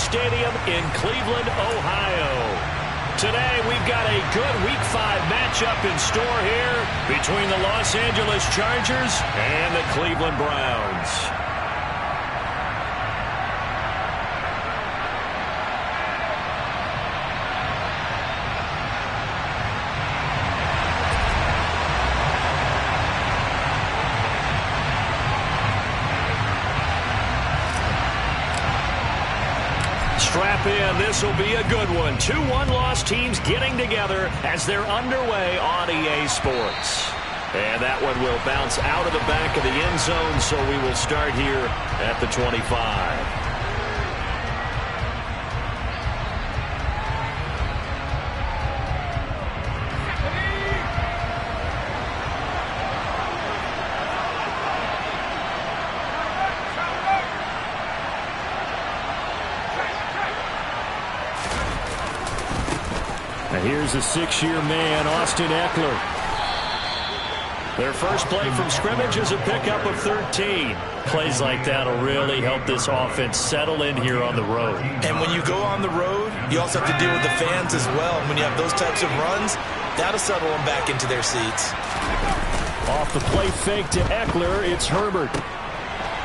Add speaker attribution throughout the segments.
Speaker 1: Stadium in Cleveland, Ohio. Today, we've got a good Week 5 matchup in store here between the Los Angeles Chargers and the Cleveland Browns. Strap in. This will be a good one. 2 one-loss teams getting together as they're underway on EA Sports. And that one will bounce out of the back of the end zone, so we will start here at the 25. Here's a 6-year man, Austin Ekeler. Their first play from scrimmage is a pickup of 13. Plays like that will really help this offense settle in here on the road.
Speaker 2: And when you go on the road, you also have to deal with the fans as well. And when you have those types of runs, that'll settle them back into their seats.
Speaker 1: Off the play fake to Ekeler, it's Herbert.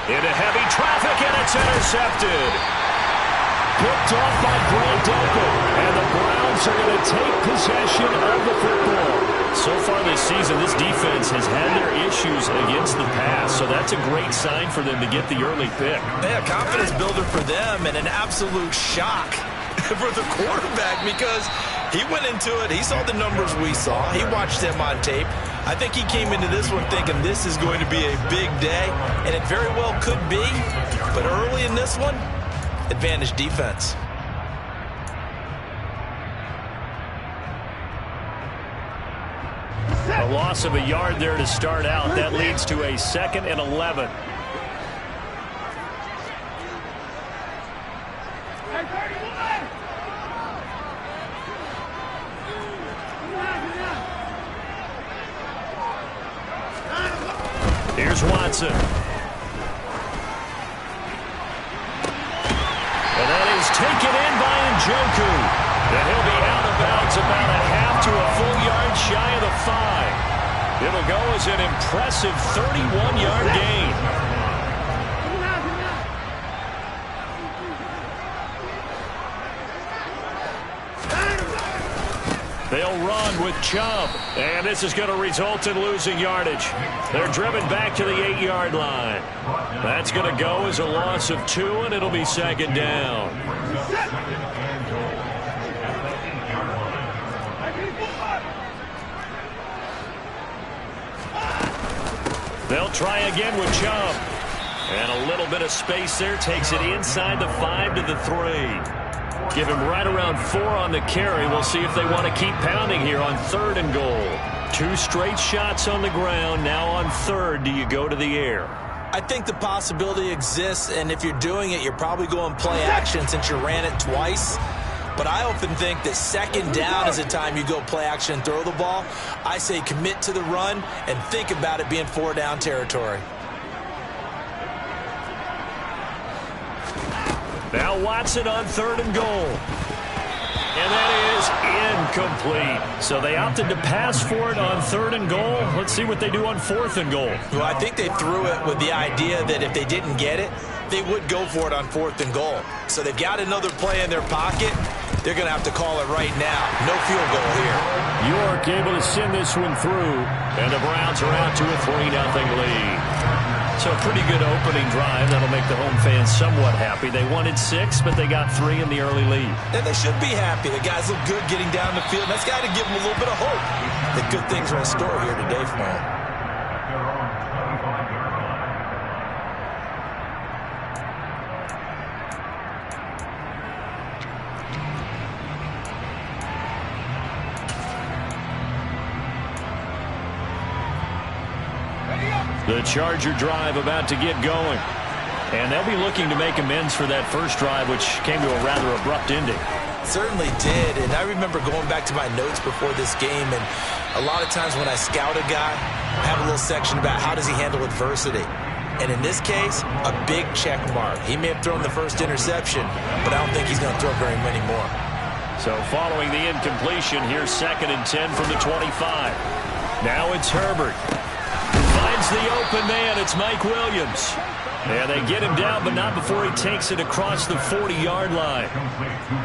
Speaker 1: Into heavy traffic, and it's intercepted. Picked off by Grant Delpit, and the Browns are going to take possession of the football. So far this season, this defense has had their issues against the pass, so that's a great sign for them to get the early pick.
Speaker 2: Yeah, confidence builder for them, and an absolute shock for the quarterback because he went into it. He saw the numbers we saw. He watched them on tape. I think he came into this one thinking this is going to be a big day, and it very well could be. But early in this one, advantage defense.
Speaker 1: A loss of a yard there to start out. That leads to a 2nd and 11. Here's Watson. And that is taken in by Njoku. And he'll be out of bounds about a half to a full yard shy of the 5. It'll go as an impressive 31-yard gain. They'll run with Chubb. And this is going to result in losing yardage. They're driven back to the 8-yard line. That's going to go as a loss of 2, and it'll be 2nd down. They'll try again with Chubb. And a little bit of space there. Takes it inside the 5 to the 3. Give him right around 4 on the carry. We'll see if they want to keep pounding here on 3rd and goal. 2 straight shots on the ground. Now on 3rd, do you go to the air?
Speaker 2: I think the possibility exists, and if you're doing it, you're probably going play action since you ran it twice. But I often think that 2nd down is the time you go play action and throw the ball. I say commit to the run and think about it being 4-down territory.
Speaker 1: Now Watson on 3rd and goal. And that is incomplete. So they opted to pass for it on 3rd and goal. Let's see what they do on 4th and goal.
Speaker 2: Well, I think they threw it with the idea that if they didn't get it, they would go for it on 4th and goal. So they've got another play in their pocket. They're going to have to call it right now. No field goal here.
Speaker 1: York able to send this one through. And the Browns are out to a 3-0 lead. So a pretty good opening drive. That'll make the home fans somewhat happy. They wanted 6, but they got 3 in the early lead.
Speaker 2: And they should be happy. The guys look good getting down the field. That's got to give them a little bit of hope that good things are in store here today for them.
Speaker 1: The Charger drive about to get going. And they'll be looking to make amends for that first drive, which came to a rather abrupt ending.
Speaker 2: Certainly did, and I remember going back to my notes before this game, and a lot of times when I scout a guy, I have a little section about how does he handle adversity. And in this case, a big check mark. He may have thrown the first interception, but I don't think he's going to throw very many more.
Speaker 1: So following the incompletion, here's 2nd and 10 from the 25. Now it's Herbert. Finds the open man. It's Mike Williams. And they get him down, but not before he takes it across the 40-yard line.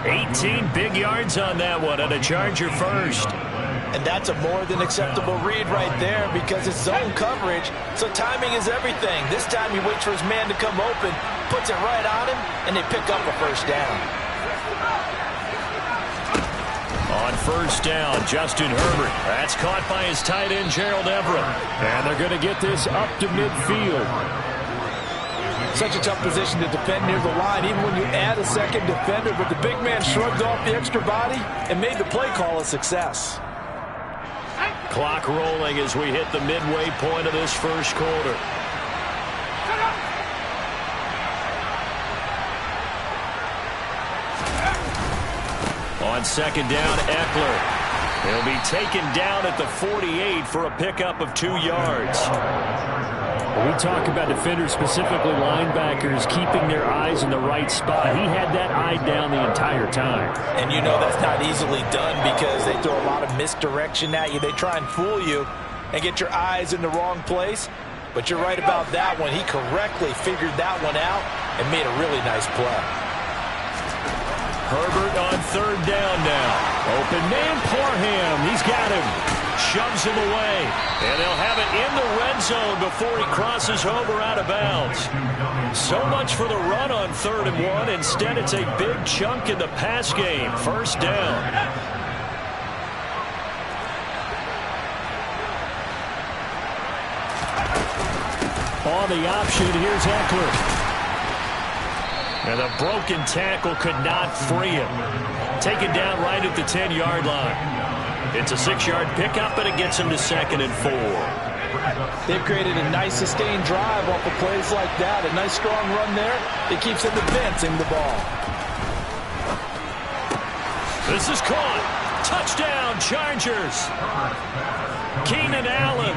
Speaker 1: 18 big yards on that one, and a Charger first.
Speaker 2: And that's a more than acceptable read right there because it's zone coverage, so timing is everything. This time he waits for his man to come open, puts it right on him, and they pick up a first down.
Speaker 1: On first down, Justin Herbert. That's caught by his tight end, Gerald Everett. And they're going to get this up to midfield.
Speaker 3: Such a tough position to defend near the line, even when you add a second defender, but the big man shrugged off the extra body and made the play call a success.
Speaker 1: Clock rolling as we hit the midway point of this first quarter. On second down, Eckler. He'll be taken down at the 48 for a pickup of 2 yards.
Speaker 4: We talk about defenders, specifically linebackers, keeping their eyes in the right spot. He had that eye down the entire time.
Speaker 3: And you know that's not easily done because they throw a lot of misdirection at you. They try and fool you and get your eyes in the wrong place. But you're right about that one. He correctly figured that one out and made a really nice play.
Speaker 1: Herbert on third down now. Open man, Parham. He's got him. Shoves him away. And they'll have it in the red zone before he crosses over out of bounds. So much for the run on 3rd and 1. Instead, it's a big chunk in the pass game. First down. On the option, here's Eckler. And the broken tackle could not free him. Taken down right at the 10-yard line. It's a 6-yard pickup, and it gets him to 2nd and 4.
Speaker 3: They've created a nice sustained drive off of plays like that. A nice strong run there. It keeps them advancing the ball.
Speaker 1: This is caught. Touchdown, Chargers. Keenan Allen,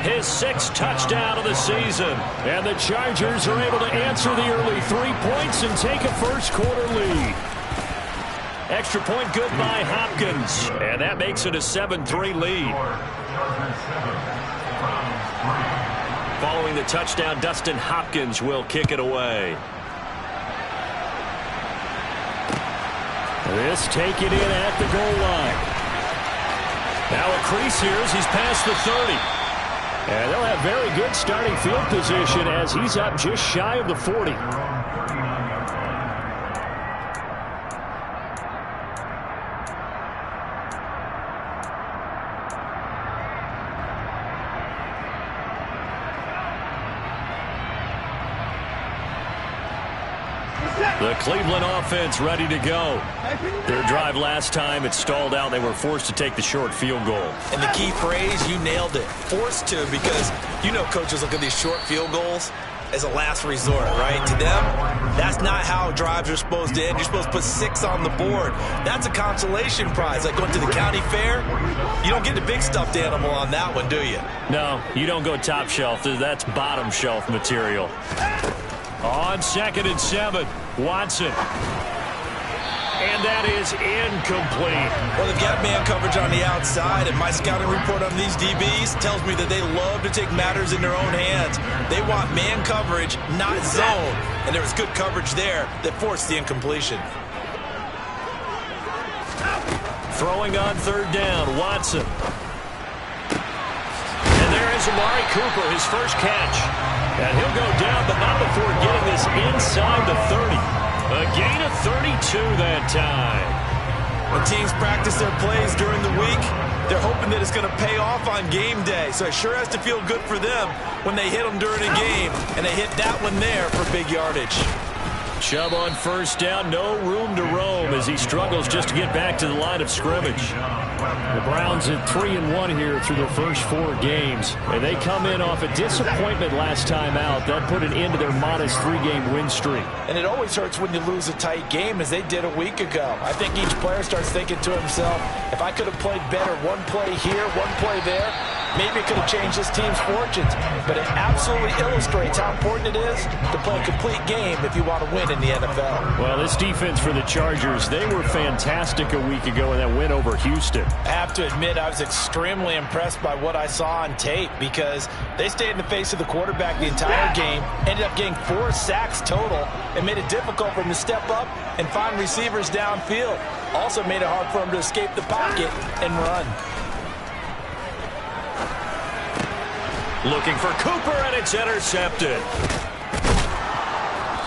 Speaker 1: his 6th touchdown of the season. And the Chargers are able to answer the early 3 points and take a first quarter lead. Extra point good by Hopkins. And that makes it a 7-3 lead. Following the touchdown, Dustin Hopkins will kick it away. This taken in at the goal line. Now a crease here as he's past the 30. And they'll have very good starting field position as he's up just shy of the 40. The Cleveland offense ready to go. Their drive last time, it stalled out. They were forced to take the short field goal.
Speaker 2: And the key phrase, you nailed it. Forced to, because you know coaches look at these short field goals as a last resort, right? To them, that's not how drives are supposed to end. You're supposed to put 6 on the board. That's a consolation prize. Like going to the county fair, you don't get the big stuffed animal on that one, do you?
Speaker 1: No, you don't go top shelf. That's bottom shelf material. On 2nd and 7, Watson. And that is incomplete.
Speaker 2: Well, they've got man coverage on the outside, and my scouting report on these DBs tells me that they love to take matters in their own hands. They want man coverage, not zone. And there was good coverage there that forced the incompletion.
Speaker 1: Throwing on 3rd down, Watson. And there is Amari Cooper, his first catch. And he'll go down, but not before getting this inside the 30. A gain of 32 that time.
Speaker 2: When teams practice their plays during the week, they're hoping that it's going to pay off on game day. So it sure has to feel good for them when they hit them during a game. And they hit that one there for big yardage.
Speaker 1: Chubb on 1st down, no room to roam as he struggles just to get back to the line of scrimmage.
Speaker 4: The Browns at 3-1 here through their first 4 games. And they come in off a disappointment last time out. That put an end to their modest 3-game win streak.
Speaker 3: And it always hurts when you lose a tight game, as they did a week ago. I think each player starts thinking to himself, if I could have played better one play here, one play there, Maybe it could have changed this team's fortunes, but it absolutely illustrates how important it is to play a complete game if you want to win in the NFL.
Speaker 4: Well, this defense for the Chargers, they were fantastic a week ago in that win over Houston.
Speaker 3: I have to admit, I was extremely impressed by what I saw on tape because they stayed in the face of the quarterback the entire game, ended up getting 4 sacks total, and made it difficult for him to step up and find receivers downfield. Also made it hard for him to escape the pocket and run.
Speaker 1: Looking for Cooper, and it's intercepted.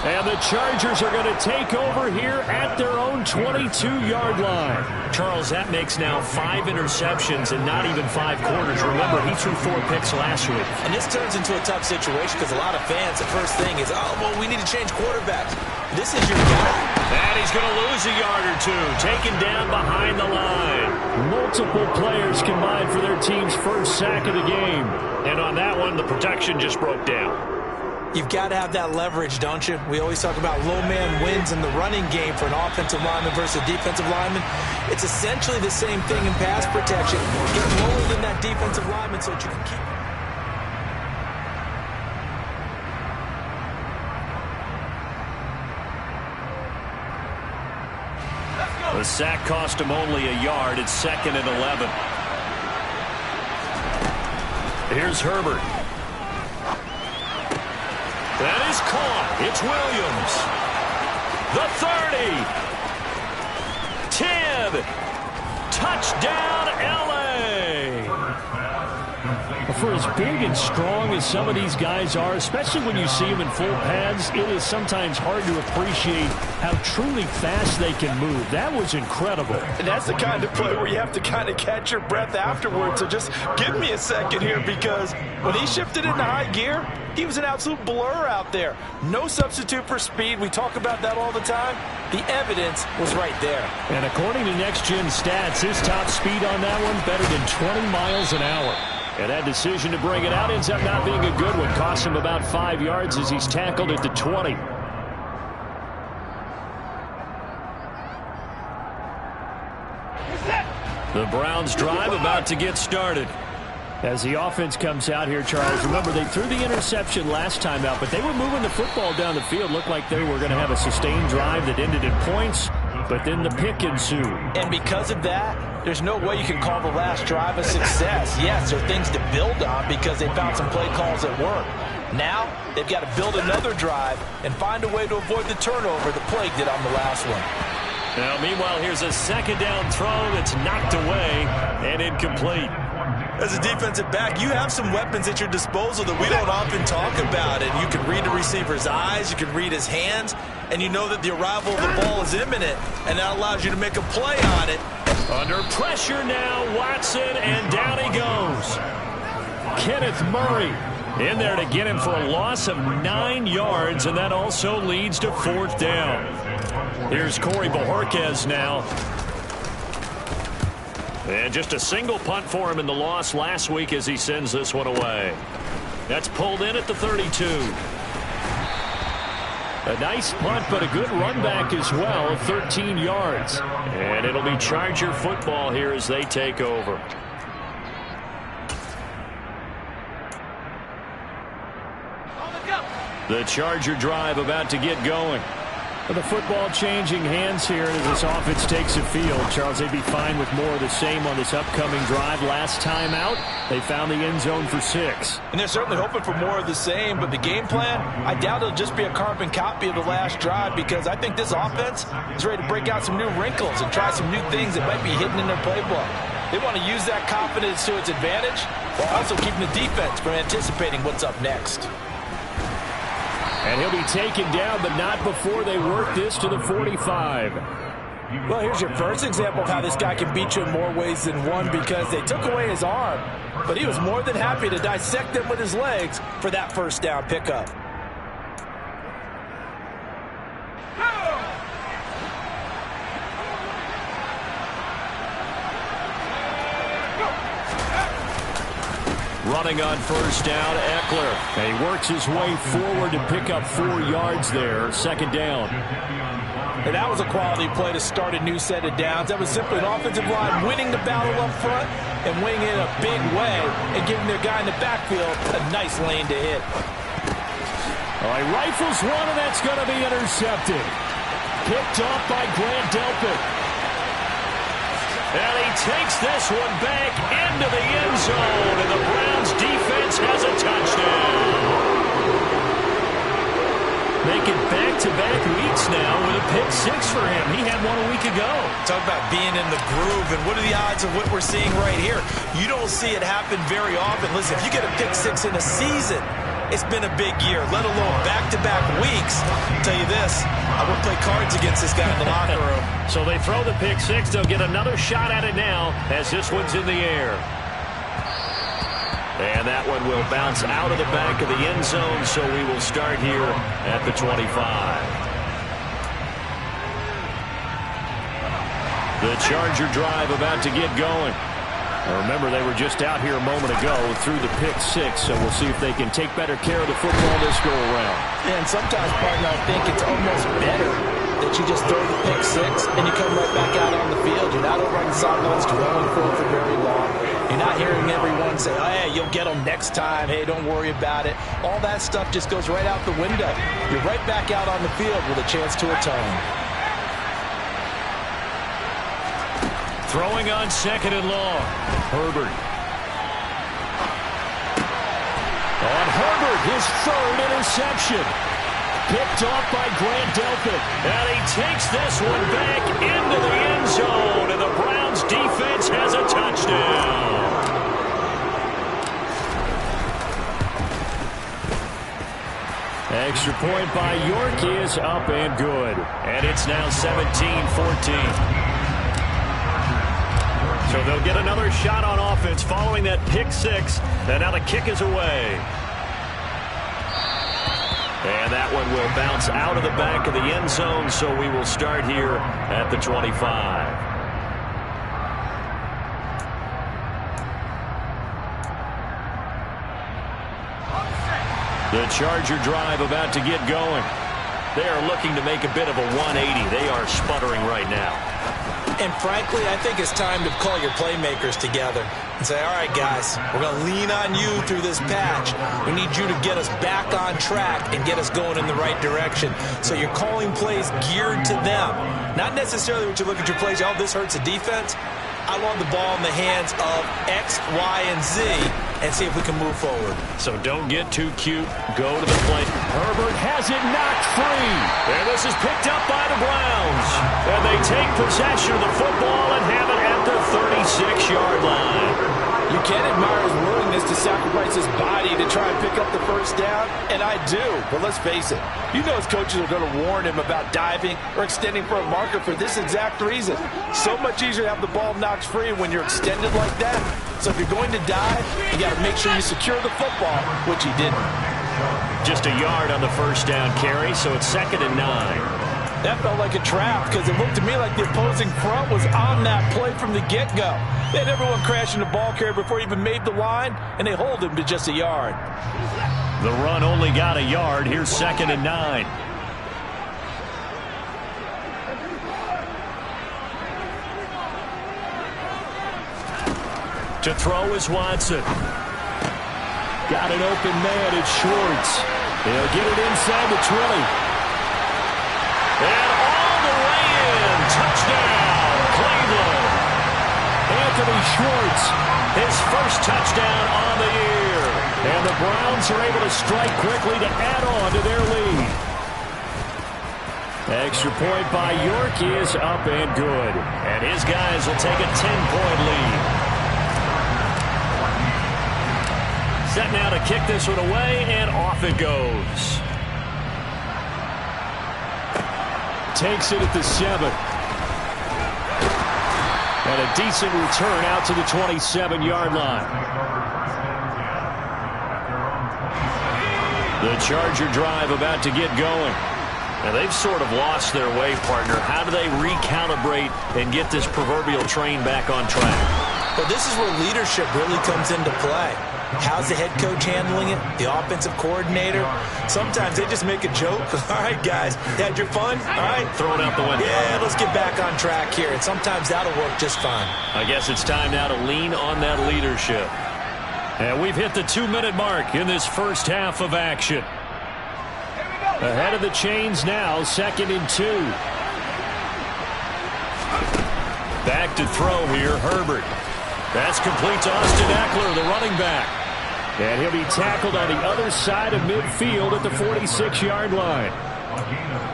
Speaker 4: And the Chargers are going to take over here at their own 22-yard line.
Speaker 1: Charles, that makes now 5 interceptions and not even 5 quarters. Remember, he threw 4 picks last week.
Speaker 3: And this turns into a tough situation because a lot of fans, the first thing is, oh, well, we need to change quarterbacks. This is your guy.
Speaker 1: And he's going to lose a yard or 2, taken down behind the line.
Speaker 4: Multiple players combined for their team's first sack of the game.
Speaker 1: And on that one, the protection just broke down.
Speaker 3: You've got to have that leverage, don't you? We always talk about low man wins in the running game for an offensive lineman versus a defensive lineman. It's essentially the same thing in pass protection. Get lower than that defensive lineman so that you can keep...
Speaker 1: The sack cost him only a yard. It's 2nd and 11. Here's Herbert. That is caught. It's Williams. The 30. 10. Touchdown, L.A.
Speaker 4: For as big and strong as some of these guys are, especially when you see them in full pads, it is sometimes hard to appreciate how truly fast they can move. That was incredible.
Speaker 3: And that's the kind of play where you have to kind of catch your breath afterwards. So just give me a second here, because when he shifted into high gear, he was an absolute blur out there. No substitute for speed. We talk about that all the time. The evidence was right there.
Speaker 4: And according to Next Gen Stats, his top speed on that one better than 20 miles an hour. And that decision to bring it out ends up not being a good one. Cost him about 5 yards as he's tackled at the 20.
Speaker 1: The Browns drive about to get started.
Speaker 4: As the offense comes out here, Charles, remember they threw the interception last time out, but they were moving the football down the field. Looked like they were going to have a sustained drive that ended in points, but then the pick ensued.
Speaker 3: And because of that, there's no way you can call the last drive a success. Yes, there are things to build on because they found some play calls that work. Now, they've got to build another drive and find a way to avoid the turnover the plague did on the last one.
Speaker 1: Now, meanwhile, here's a 2nd down throw that's knocked away and incomplete.
Speaker 2: As a defensive back, you have some weapons at your disposal that we don't often talk about. And you can read the receiver's eyes, you can read his hands, and you know that the arrival of the ball is imminent, and that allows you to make a play on it.
Speaker 1: Under pressure now, Watson, and down he goes.
Speaker 4: Kenneth Murray
Speaker 1: in there to get him for a loss of 9 yards, and that also leads to 4th down. Here's Corey Bojorquez now. And just a single punt for him in the loss last week as he sends this one away. That's pulled in at the 32.
Speaker 4: A nice punt, but a good run back as well of 13 yards.
Speaker 1: And it'll be Charger football here as they take over. The Charger drive about to get going.
Speaker 4: The football changing hands here as this offense takes the field. Charles, they'd be fine with more of the same on this upcoming drive. Last time out, they found the end zone for 6.
Speaker 3: And they're certainly hoping for more of the same, but the game plan, I doubt it'll just be a carbon copy of the last drive, because I think this offense is ready to break out some new wrinkles and try some new things that might be hidden in their playbook. They want to use that confidence to its advantage while also keeping the defense from anticipating what's up next.
Speaker 4: And he'll be taken down, but not before they work this to the 45.
Speaker 3: Well, here's your first example of how this guy can beat you in more ways than one, because they took away his arm, but he was more than happy to dissect them with his legs for that first down pickup.
Speaker 4: Running on first down, Eckler. And he works his way forward to pick up 4 yards there. 2nd down.
Speaker 3: And that was a quality play to start a new set of downs. That was simply an offensive line winning the battle up front and winning it in a big way and giving their guy in the backfield a nice lane to hit.
Speaker 4: All right, rifles one, and that's going to be intercepted. Picked off by Grant Delpit. And he takes this one back into the end zone, and the Browns defense has a touchdown. Making back-to-back weeks now with a pick six for him. He had one a week ago.
Speaker 2: Talk about being in the groove, and what are the odds of what we're seeing right here? You don't see it happen very often. Listen, if you get a pick six in a season, it's been a big year, let alone back-to-back weeks. I'll tell you this, I would play cards against this guy in the locker room.
Speaker 4: So they throw the pick six. They'll get another shot at it now as this one's in the air. And that one will bounce out of the back of the end zone, so we will start here at the 25. The Charger drive about to get going. Now remember, they were just out here a moment ago through the pick six, so we'll see if they can take better care of the football this go-around.
Speaker 3: And sometimes, partner, I think it's almost better that you just throw the pick six and you come right back out on the field. You're not over on the sidelines dwelling for it for very long. You're not hearing everyone say, oh, hey, you'll get them next time. Hey, don't worry about it. All that stuff just goes right out the window. You're right back out on the field with a chance to atone.
Speaker 4: Throwing on second and long. Herbert. On Herbert, his third interception. Picked off by Grant Delpit. And he takes this one back into the end zone. And the Browns defense has a touchdown. Extra point by York is up and good. And it's now 17-14. So they'll get another shot on offense following that pick six. And now the kick is away. And that one will bounce out of the back of the end zone, so we will start here at the 25. The Charger drive about to get going. They are looking to make a bit of a 180. They are sputtering right now.
Speaker 2: And frankly, I think it's time to call your playmakers together and say, all right, guys, we're going to lean on you through this patch. We need you to get us back on track and get us going in the right direction. So you're calling plays geared to them. Not necessarily what you look at your plays, oh, this hurts the defense. I want the ball in the hands of X, Y, and Z and see if we can move forward.
Speaker 4: So don't get too cute. Go to the play. Herbert has it knocked free. And this is picked up by the Browns. And they take possession of the football and have it at the 36-yard line.
Speaker 3: You can admire his willingness to sacrifice his body to try and pick up the first down, and I do. But let's face it, you know his coaches are going to warn him about diving or extending for a marker for this exact reason. So much easier to have the ball knocked free when you're extended like that. So if you're going to dive, you got to make sure you secure the football, which he didn't.
Speaker 4: Just a yard on the first down carry, so it's 2nd and 9.
Speaker 3: That felt like a trap because it looked to me like the opposing front was on that play from the get-go. They had everyone crashing the ball carrier before he even made the line, and they hold him to just a yard.
Speaker 4: The run only got a yard. Here's 2nd and 9. To throw is Watson. Got an open man. It's Schwartz. He'll get it inside the 20. And all the way in. Touchdown, Cleveland. Anthony Schwartz, his first touchdown on the year. And the Browns are able to strike quickly to add on to their lead. Extra point by York is up and good. And his guys will take a 10-point lead. Set now to kick this one away, and off it goes. Takes it at the 7. And a decent return out to the 27-yard line. The Charger drive about to get going. Now they've sort of lost their way, partner. How do they recalibrate and get this proverbial train back on track?
Speaker 2: Well, this is where leadership really comes into play.
Speaker 3: How's the head coach handling it? The offensive coordinator? Sometimes they just make a joke. All right, guys, had your fun? All right.
Speaker 1: Throw it out the window.
Speaker 3: Yeah, let's get back on track here. And sometimes that'll work just fine.
Speaker 1: I guess it's time now to lean on that leadership. And we've hit the 2-minute mark in this first half of action. Ahead of the chains now, 2nd and 2. Back to throw here, Herbert. That's complete to Austin Ekeler, the running back. And he'll be tackled on the other side of midfield at the 46-yard line.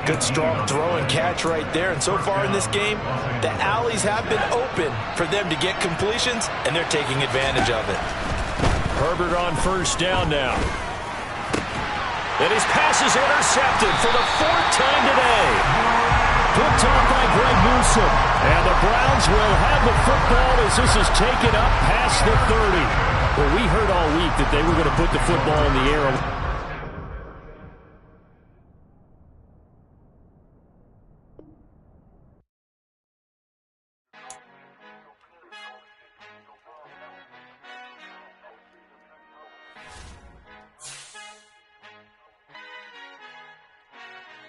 Speaker 3: Good strong throw and catch right there. And so far in this game, the alleys have been open for them to get completions, and they're taking advantage of it.
Speaker 1: Herbert on first down now. And his pass is intercepted for the 4th time today. Picked off by Greg Newsome. And the Browns will have the football as this is taken up past the 30. Well, we heard all week that they were going to put the football in the air.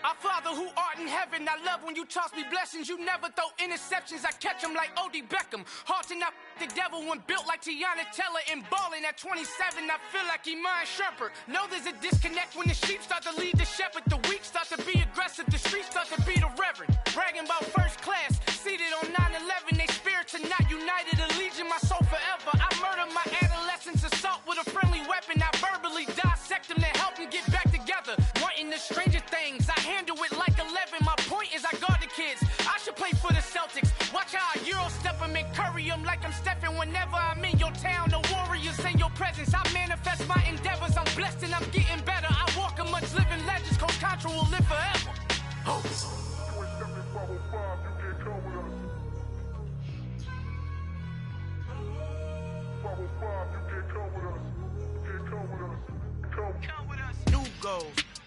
Speaker 5: Our Father who art in heaven, I love when you toss me blessings. You never throw interceptions, I catch them like O.D. Beckham. Hard to not the devil when built like Tiana Teller and balling at 27. I feel like Iman Shumpert. Know there's a disconnect when the sheep start to lead the shepherd. The weak start to be aggressive, the streets start to be the reverend. Bragging about first class, seated on 9/11. They spirits are not united, a legion, my soul forever. I murder my adolescence, assault with a friendly weapon. I verbally dissect them to help them get back together. Wanting the stranger things, I handle it like 11. My point is I guard the kids. I should play for the Celtics. Watch how I Euro step them and curry them like I'm stepping. Whenever I'm in your town, the Warriors in your presence. I manifest my endeavors. I'm blessed and I'm getting better. I walk amongst living legends. Coach Contra will live forever. Oh.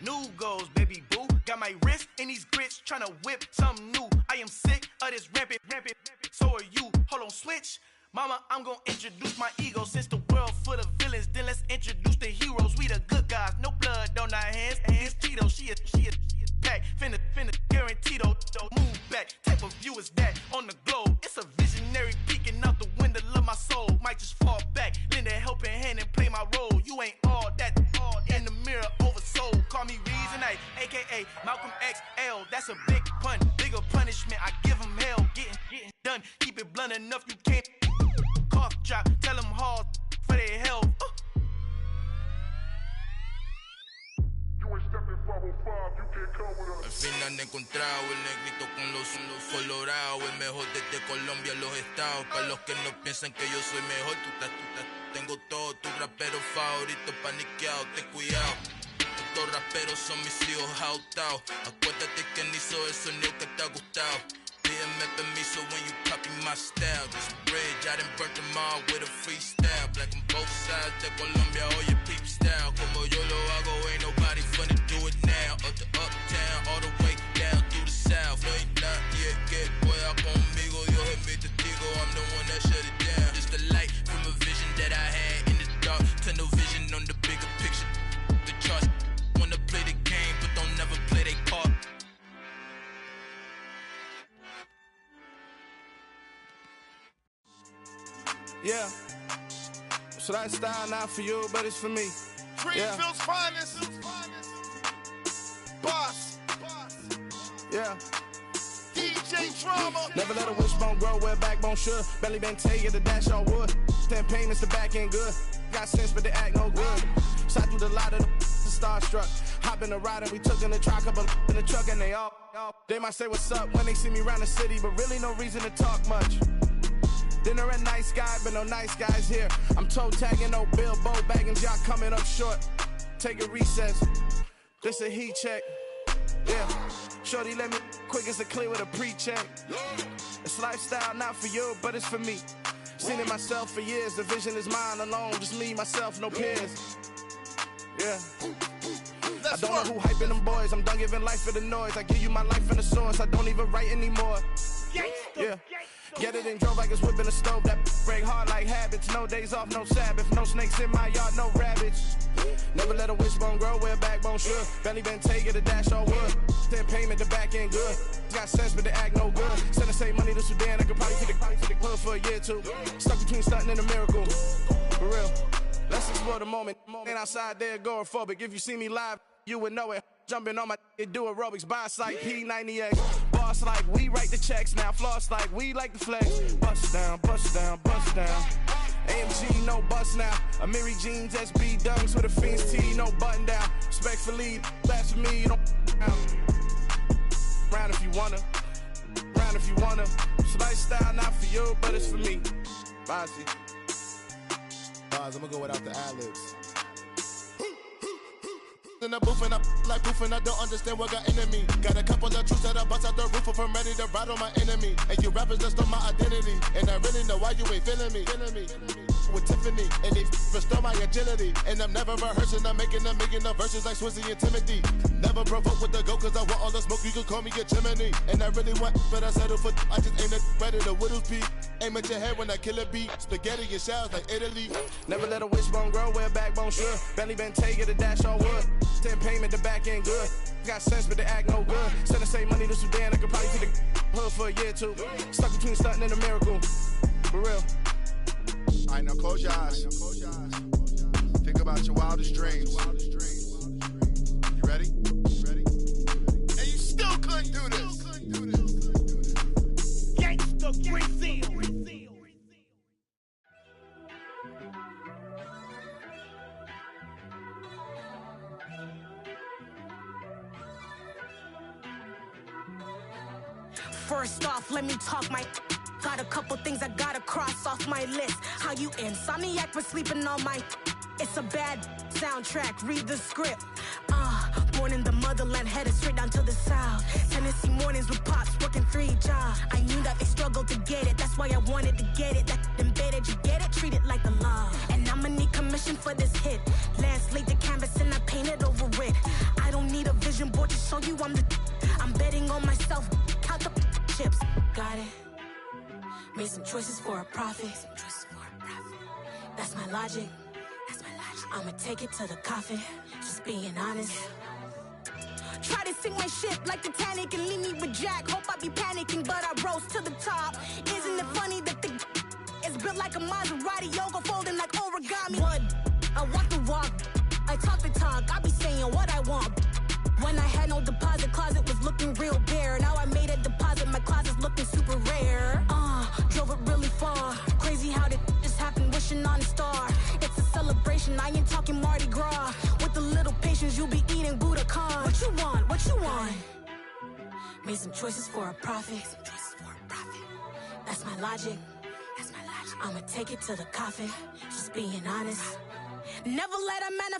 Speaker 5: New goals, baby boo. Got my wrist in these grits, tryna whip something new. I am sick of this rampant. So are you. Hold on, switch. Mama, I'm gonna introduce my ego. Since the world full of villains, then let's introduce the heroes. We the good guys, no blood on our hands. Hands Tito, she is back. Finna, guaranteed. Move back. Type of view is that on the globe? It's a visionary peeking out the window of my soul. Might just fall back, lend a helping hand and play my role. You ain't all that in the mirror oversold. Call me Reasonite, aka Malcolm XL. That's a big pun, bigger punishment. I give him hell, getting done. Keep it blunt enough, you can't. Cough drop, tell them hard for their health.
Speaker 6: Al fin han encontrado el negrito con los colorados, el mejor desde Colombia, los estados. Para los que no piensan que yo soy mejor, tengo todo, tu rapero favorito paniqueado, ten cuidado. Estos raperos son mis hijos jautados. Acuérdate que ni hizo el sonido que te ha gustado. Pídeme permiso when you copy my style. This bridge, I done burnt them all with a freestyle. Black on both sides de Colombia, oye peep style. Como yo lo hago, ain't nobody finna do it now. Up to uptown, all the way down through the south. No hay nadie que pueda conmigo, Dios es mi testigo. I'm the one that shut it down. Just the light from a vision that I had in the dark. Tunnel vision on the bigger picture. The charts wanna play the game, but don't never play their part.
Speaker 7: Yeah, so that style not for you, but it's for me.
Speaker 8: Greenfield's finest. Boss.
Speaker 7: Yeah.
Speaker 8: DJ Drama.
Speaker 7: Never let a wishbone grow where a backbone should. Belly been tell you the dash all wood. Then payments the back end good. Got sense, but they act no good. Shot through the lot of the starstruck. Hop in the ride and we took in the truck, couple in the truck and they all. They might say what's up when they see me around the city, but really no reason to talk much. Dinner a nice guy, but no nice guys here. I'm toe tagging, no Bilbo Baggins, y'all coming up short. Take a recess. This a heat check. Yeah. Shorty let me quick as a clear with a pre-check. It's lifestyle not for you, but it's for me. Seen it myself for years. The vision is mine alone. Just me, myself, no peers. Yeah. I don't know who hyping them boys. I'm done giving life for the noise. I give you my life in the source. I don't even write anymore. Yeah. Get it and drove like it's whipping a stove. That break hard like habits. No days off, no Sabbath. No snakes in my yard, no rabbits. Never let a wishbone grow where a backbone should. Belly been take it, a dash all wood. Then payment, the back end good. Got sense, but they act no good. Send the same money to Sudan. I could probably take the hood for a year or two. Stuck between stunting and a miracle. For real. Let's explore the moment. Ain't outside there agoraphobic. If you see me live, you would know it. Jumping on my do aerobics, boss like P90X. Boss like we write the checks now. Floss like we like the flex. Bust down, bust down, bust down. AMG, no bust now. Amiri jeans, SB dunks with a Fiends T, no button down. Respectfully, blasphemy, you don't round if you wanna. Round if you wanna. It's lifestyle, not for you, but it's for me. Bossy.
Speaker 9: Bars, I'm gonna go without the ad-libs. In the booth and I like proof and I don't understand what got into me. Got a couple of truths that I bust out the roof if I'm ready to ride on my enemy. And you rappers just stole my identity, and I really know why you ain't feeling me. With Tiffany, and they restore my agility. And I'm never rehearsing, I'm making $1 million verses like Swizzy and Timothy. Never provoke with the go, cause I want all the smoke, you can call me a chimney. And I really want, but I settle for, I just aim it better the Whittles beat. Aim at your head when I kill a beat. Spaghetti and shells like Italy.
Speaker 7: Never let a wishbone grow where a backbone should. Belly been take it, a dash all wood. Then payment, the back end good. Got sense, but they act no good. Send the same money to Sudan, I could probably take the hood for a year or two. Stuck between stunting and a miracle. For real.
Speaker 9: All right, now close your eyes. Think about your wildest dreams. You ready?
Speaker 8: And you still couldn't do this. Gangsta Brazil.
Speaker 10: First off, let me talk my. Got a couple things I gotta cross off my list. How you insomniac for sleeping on my. It's a bad soundtrack, read the script. Born in the motherland, headed straight down to the south. Tennessee mornings with pops, working 3 jobs. I knew that they struggled to get it, that's why I wanted to get it. That embedded, you get it, treat it like a law. And I'ma need commission for this hit. Lance laid the canvas and I painted over it. I don't need a vision board to show you I'm betting on myself, count the chips. Got it. Made some choices for a profit. That's my logic. I'ma take it to the coffin. Just being honest. Try to sink my ship like Titanic and leave me with Jack. Hope I be panicking, but I rose to the top. Isn't it funny that the is built like a Maserati, yoga folding like origami? What? I walk the walk. I talk the talk. I be saying what I want. When I had no deposit, closet was looking real bare. Now I made a deposit, my closet's looking super rare. Drove it really far. Crazy how did this happen, wishing on a star. It's a celebration, I ain't talking Mardi Gras. With a little patience, you'll be eating Budokan. What you want? What you want? Made some choices for a profit. That's my logic. I'ma take it to the coffin. Just being honest. Never let a man